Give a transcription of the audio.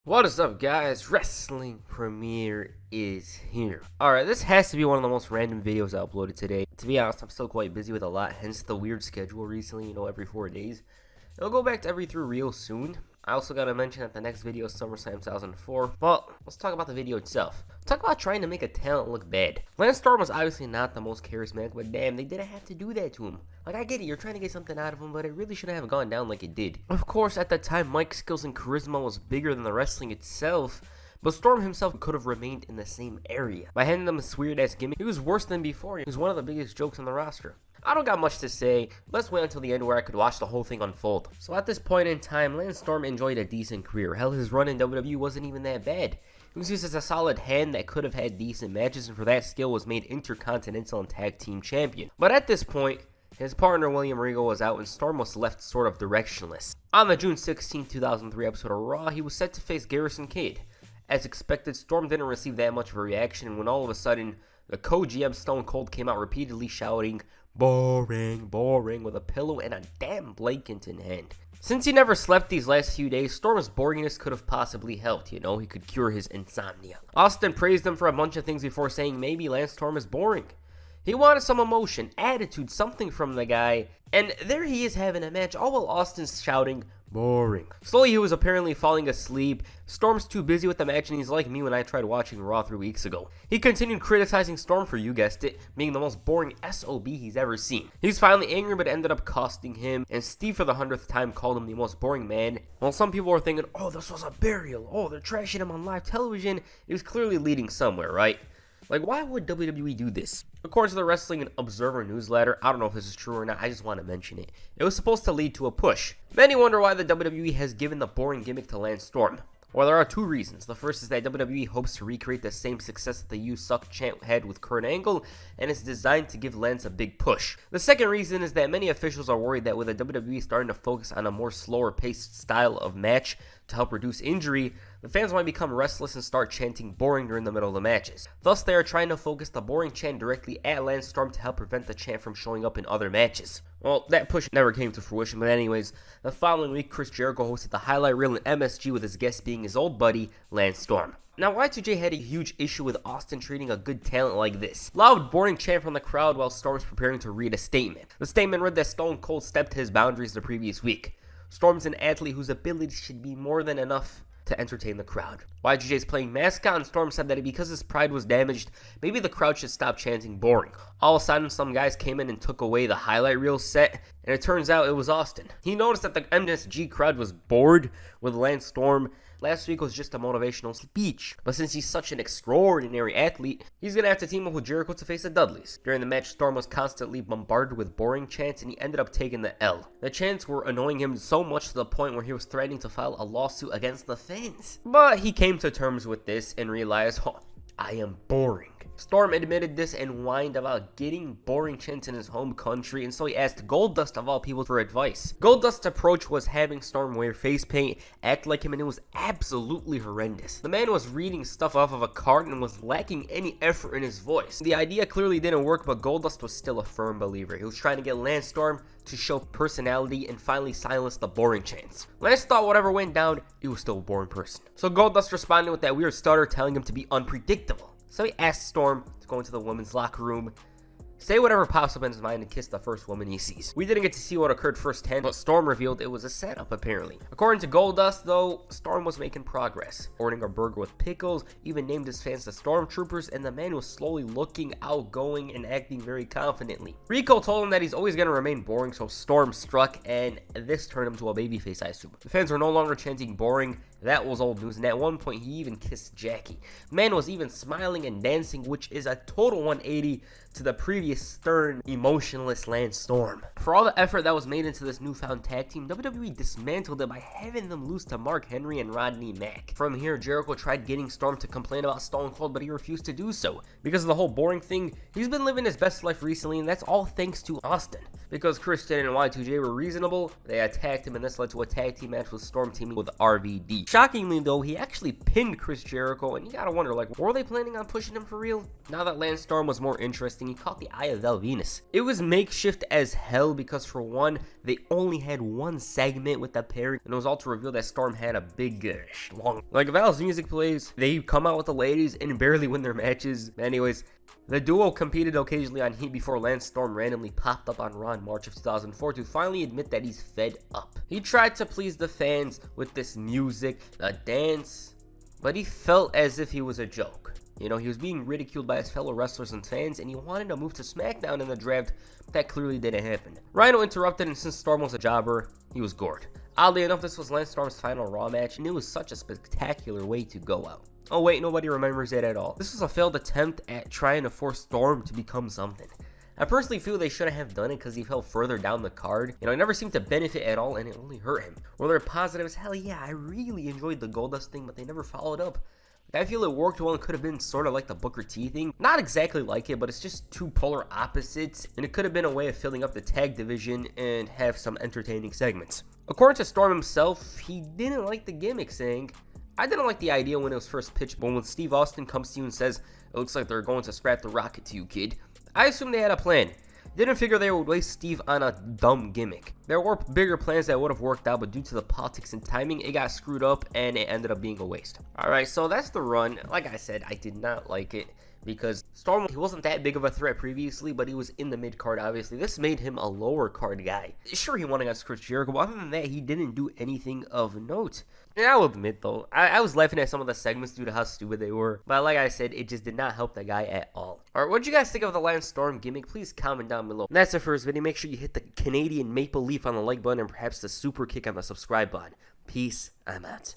What is up, guys? Wrestling Premiere is here. Alright, this has to be one of the most random videos I uploaded today. To be honest, I'm still quite busy with a lot, hence the weird schedule recently, every 4 days. It'll go back to every 3 real soon. I also gotta mention that the next video is SummerSlam 2004. But let's talk about the video itself. Talk about trying to make a talent look bad. Lance Storm was obviously not the most charismatic, but damn, they didn't have to do that to him. Like, I get it, you're trying to get something out of him, but it really shouldn't have gone down like it did. Of course, at that time, Mike's skills and charisma was bigger than the wrestling itself, but Storm himself could have remained in the same area. By handing him this weird-ass gimmick, he was worse than before. He was one of the biggest jokes on the roster. I don't got much to say. Let's wait until the end where I could watch the whole thing unfold. So at this point in time, Lance Storm enjoyed a decent career. Hell, his run in WWE wasn't even that bad. He was used as a solid hand that could have had decent matches, and for that skill was made Intercontinental and Tag Team Champion. But at this point, his partner William Regal was out and Storm was left sort of directionless. On the June 16, 2003 episode of Raw, he was set to face Garrison Cade. As expected, Storm didn't receive that much of a reaction, and when all of a sudden, the co-GM Stone Cold came out repeatedly shouting, "Boring, boring," with a pillow and a damn blanket in hand. Since he never slept these last few days, Storm's boringness could have possibly helped, he could cure his insomnia. Austin praised him for a bunch of things before saying maybe Lance Storm is boring. He wanted some emotion, attitude, something from the guy, and there he is having a match, all while Austin's shouting, "Boring." Slowly, he was apparently falling asleep. Storm's too busy with the match, and he's like me when I tried watching Raw 3 weeks ago. He continued criticizing Storm for, you guessed it, being the most boring SOB he's ever seen. He's finally angry, but ended up costing him, and Steve for the 100th time called him the most boring man. While some people were thinking, oh, this was a burial, oh, they're trashing him on live television, he was clearly leading somewhere, right? Like, why would WWE do this? According to the Wrestling Observer newsletter, I don't know if this is true or not, I just want to mention it. It was supposed to lead to a push. Many wonder why the WWE has given the boring gimmick to Lance Storm. Well, there are 2 reasons. The first is that WWE hopes to recreate the same success that the "You Suck" chant had with Kurt Angle, and it's designed to give Lance a big push. The second reason is that many officials are worried that with the WWE starting to focus on a more slower-paced style of match to help reduce injury, the fans might become restless and start chanting boring during the middle of the matches. Thus, they are trying to focus the boring chant directly at Lance Storm to help prevent the chant from showing up in other matches. Well, that push never came to fruition, but anyways, the following week, Chris Jericho hosted the highlight reel in MSG with his guest being his old buddy, Lance Storm. Now, Y2J had a huge issue with Austin treating a good talent like this. Loud, boring chant from the crowd while Storm's preparing to read a statement. The statement read that Stone Cold stepped his boundaries the previous week. Storm's an athlete whose abilities should be more than enough to entertain the crowd. Y2J's playing mascot, and Storm said that because his pride was damaged, maybe the crowd should stop chanting boring. All of a sudden, some guys came in and took away the highlight reel set, and it turns out it was Austin. He noticed that the MSG crowd was bored with Lance Storm. Last week was just a motivational speech, but since he's such an extraordinary athlete, he's gonna have to team up with Jericho to face the Dudleys. During the match, Storm was constantly bombarded with boring chants, and he ended up taking the L. The chants were annoying him so much to the point where he was threatening to file a lawsuit against the fans. But he came to terms with this and realized, I am boring. Storm admitted this and whined about getting boring chants in his home country, and so he asked Goldust of all people for advice. Goldust's approach was having Storm wear face paint, act like him, and it was absolutely horrendous. The man was reading stuff off of a card and was lacking any effort in his voice. The idea clearly didn't work, but Goldust was still a firm believer. He was trying to get Lance Storm to show personality and finally silence the boring chants. Lance thought whatever went down, he was still a boring person. So Goldust responded with that weird stutter telling him to be unpredictable. So he asked Storm to go into the women's locker room, say whatever pops up in his mind, and kiss the first woman he sees. We didn't get to see what occurred firsthand, but Storm revealed it was a setup, apparently. According to Goldust, though, Storm was making progress, ordering a burger with pickles, even named his fans the Stormtroopers, and the man was slowly looking outgoing and acting very confidently. Rico told him that he's always going to remain boring, so Storm struck, and this turned him to a babyface, I assume. The fans were no longer chanting boring. That was old news, and at one point he even kissed Jackie. The man was even smiling and dancing, which is a total 180 to the previous stern, emotionless Lance Storm. For all the effort that was made into this newfound tag team, WWE dismantled it by having them lose to Mark Henry and Rodney Mack. From here, Jericho tried getting Storm to complain about Stone Cold, but he refused to do so. Because of the whole boring thing, he's been living his best life recently, and that's all thanks to Austin. Because Christian and Y2J were reasonable, they attacked him, and this led to a tag team match with Storm teaming with RVD. Shockingly though, he actually pinned Chris Jericho, and you gotta wonder, like, were they planning on pushing him for real? Now that Lance Storm was more interesting, he caught the eye of Val Venus. It was makeshift as hell because for one, they only had one segment with the pairing, and it was all to reveal that Storm had a big, schlong. Like, Val's music plays, they come out with the ladies and barely win their matches. Anyways, the duo competed occasionally on Heat before Lance Storm randomly popped up on Raw in March of 2004 to finally admit that he's fed up. He tried to please the fans with this music, the dance, but he felt as if he was a joke. You know, he was being ridiculed by his fellow wrestlers and fans, and he wanted to move to SmackDown in the draft. That clearly didn't happen. Rhino interrupted, and since Storm was a jobber, he was gored. Oddly enough, this was Lance Storm's final Raw match, and it was such a spectacular way to go out. Oh wait, nobody remembers it at all. This was a failed attempt at trying to force Storm to become something. I personally feel they shouldn't have done it because he fell further down the card. You know, it never seemed to benefit at all, and it only hurt him. Were there positives? Hell yeah, I really enjoyed the Goldust thing, but they never followed up. I feel it worked well and could have been sort of like the Booker T thing. Not exactly like it, but it's just two polar opposites, and it could have been a way of filling up the tag division and have some entertaining segments. According to Storm himself, he didn't like the gimmick, saying, "I didn't like the idea when it was first pitched, but when Steve Austin comes to you and says, it looks like they're going to scrap the rocket to you, kid, I assumed they had a plan. Didn't figure they would waste Steve on a dumb gimmick. There were bigger plans that would have worked out, but due to the politics and timing, it got screwed up and it ended up being a waste." Alright, so that's the run. Like I said, I did not like it because Storm, he wasn't that big of a threat previously, but he was in the mid-card, obviously. This made him a lower-card guy. Sure, he won against Chris Jericho, but other than that, he didn't do anything of note. And I will admit, though, I was laughing at some of the segments due to how stupid they were. But like I said, it just did not help the guy at all. Alright, what'd you guys think of the Lance Storm gimmick? Please comment down below. And that's it for this video. Make sure you hit the Canadian maple leaf on the like button and perhaps the super kick on the subscribe button. Peace. I'm out.